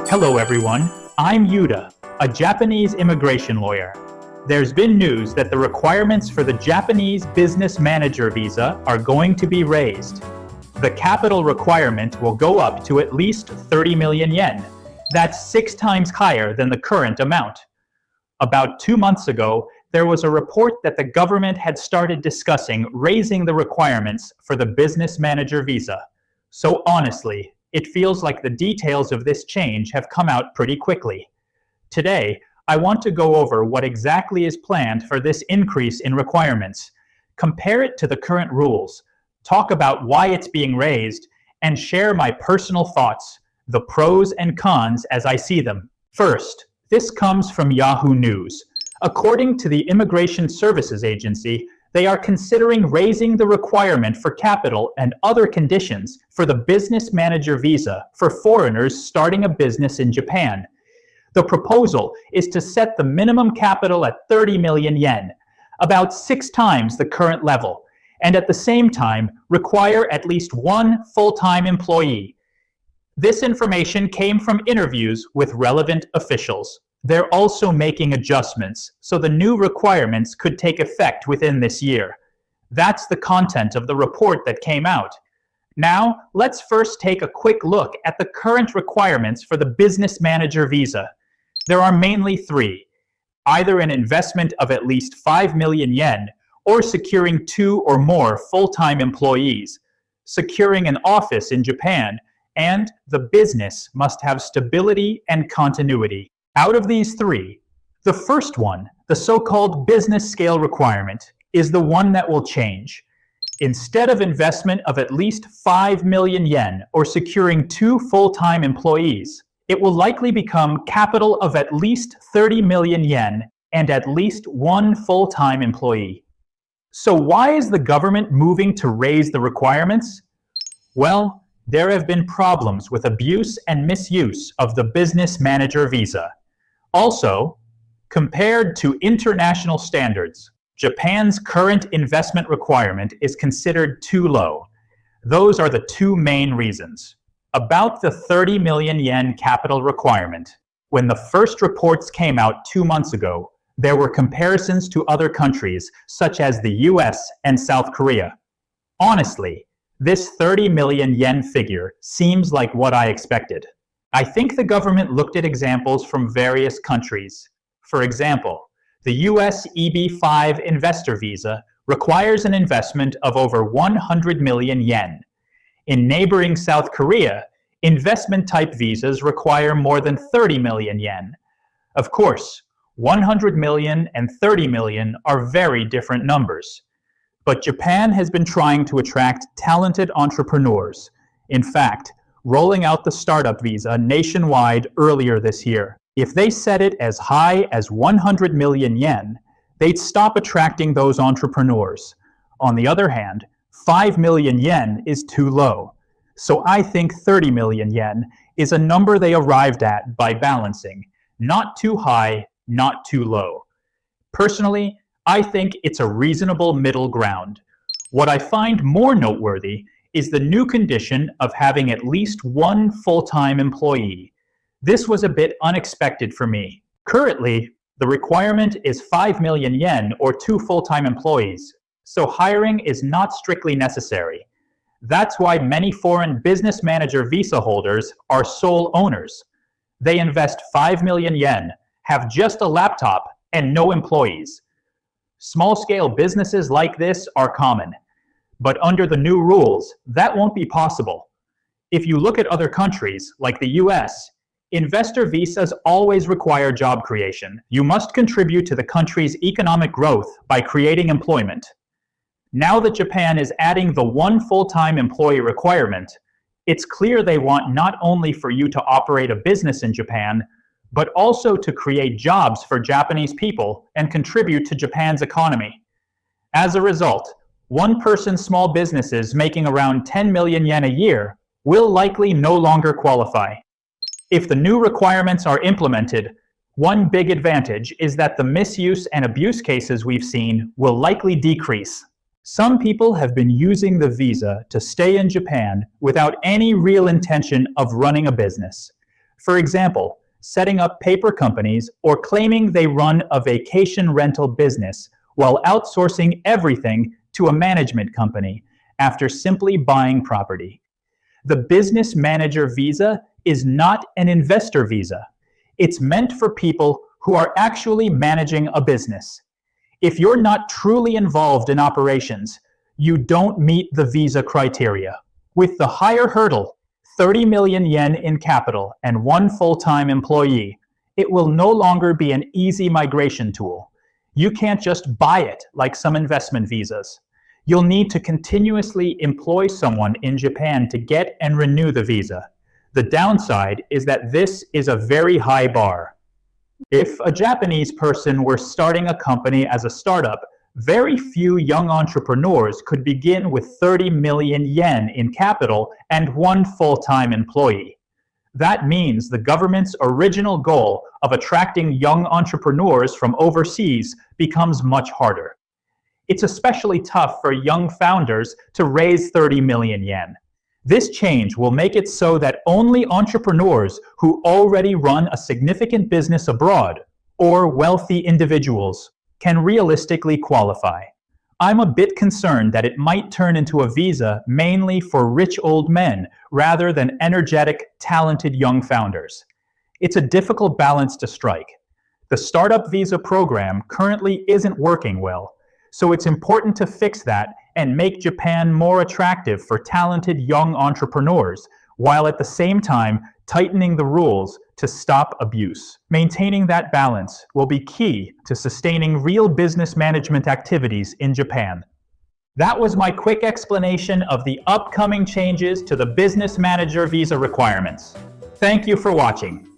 Hello everyone, I'm Yuda, a Japanese immigration lawyer. There's been news that the requirements for the Japanese business manager visa are going to be raised. The capital requirement will go up to at least 30 million yen. That's 6 times higher than the current amount. About 2 months ago, there was a report that the government had started discussing raising the requirements for the business manager visa. So honestly, it feels like the details of this change have come out pretty quickly. Today, I want to go over what exactly is planned for this increase in requirements, compare it to the current rules, talk about why it's being raised, and share my personal thoughts, the pros and cons as I see them. First, this comes from Yahoo News. According to the Immigration Services Agency, they are considering raising the requirement for capital and other conditions for the business manager visa for foreigners starting a business in Japan. The proposal is to set the minimum capital at 30 million yen, about 6 times the current level, and at the same time require at least 1 full-time employee. This information came from interviews with relevant officials. They're also making adjustments, so the new requirements could take effect within this year. That's the content of the report that came out. Now, let's first take a quick look at the current requirements for the business manager visa. There are mainly 3. Either an investment of at least 5 million yen, or securing 2 or more full-time employees, securing an office in Japan, and the business must have stability and continuity. Out of these 3, the first one, the so-called business scale requirement, is the one that will change. Instead of investment of at least 5 million yen or securing 2 full-time employees, it will likely become capital of at least 30 million yen and at least 1 full-time employee. So why is the government moving to raise the requirements? Well, there have been problems with abuse and misuse of the business manager visa. Also, compared to international standards, Japan's current investment requirement is considered too low. Those are the 2 main reasons. About the 30 million yen capital requirement, when the first reports came out 2 months ago, there were comparisons to other countries such as the US and South Korea. Honestly, this 30 million yen figure seems like what I expected. I think the government looked at examples from various countries. For example, the US EB-5 investor visa requires an investment of over 100 million yen. In neighboring South Korea, investment-type visas require more than 30 million yen. Of course, 100 million and 30 million are very different numbers. But Japan has been trying to attract talented entrepreneurs. In fact, rolling out the startup visa nationwide earlier this year. If they set it as high as 100 million yen, they'd stop attracting those entrepreneurs. On the other hand, 5 million yen is too low. So I think 30 million yen is a number they arrived at by balancing. Not too high, not too low. Personally, I think it's a reasonable middle ground. What I find more noteworthy is the new condition of having at least 1 full-time employee. This was a bit unexpected for me. Currently, the requirement is 5 million yen or 2 full-time employees, so hiring is not strictly necessary. That's why many foreign business manager visa holders are sole owners. They invest 5 million yen, have just a laptop, and no employees. Small-scale businesses like this are common. But under the new rules, that won't be possible. If you look at other countries, like the US, investor visas always require job creation. You must contribute to the country's economic growth by creating employment. Now that Japan is adding the 1 full-time employee requirement, it's clear they want not only for you to operate a business in Japan, but also to create jobs for Japanese people and contribute to Japan's economy. As a result, one-person small businesses making around 10 million yen a year will likely no longer qualify. If the new requirements are implemented, one big advantage is that the misuse and abuse cases we've seen will likely decrease. Some people have been using the visa to stay in Japan without any real intention of running a business. For example, setting up paper companies or claiming they run a vacation rental business while outsourcing everything to a management company after simply buying property. The business manager visa is not an investor visa. It's meant for people who are actually managing a business. If you're not truly involved in operations, you don't meet the visa criteria. With the higher hurdle, 30 million yen in capital and one full-time employee, it will no longer be an easy migration tool. You can't just buy it like some investment visas. You'll need to continuously employ someone in Japan to get and renew the visa. The downside is that this is a very high bar. If a Japanese person were starting a company as a startup, very few young entrepreneurs could begin with 30 million yen in capital and one full-time employee. That means the government's original goal of attracting young entrepreneurs from overseas becomes much harder. It's especially tough for young founders to raise 30 million yen. This change will make it so that only entrepreneurs who already run a significant business abroad, or wealthy individuals, can realistically qualify. I'm a bit concerned that it might turn into a visa mainly for rich old men rather than energetic, talented young founders. It's a difficult balance to strike. The startup visa program currently isn't working well, so it's important to fix that and make Japan more attractive for talented young entrepreneurs, while at the same time tightening the rules to stop abuse. Maintaining that balance will be key to sustaining real business management activities in Japan. That was my quick explanation of the upcoming changes to the business manager visa requirements. Thank you for watching.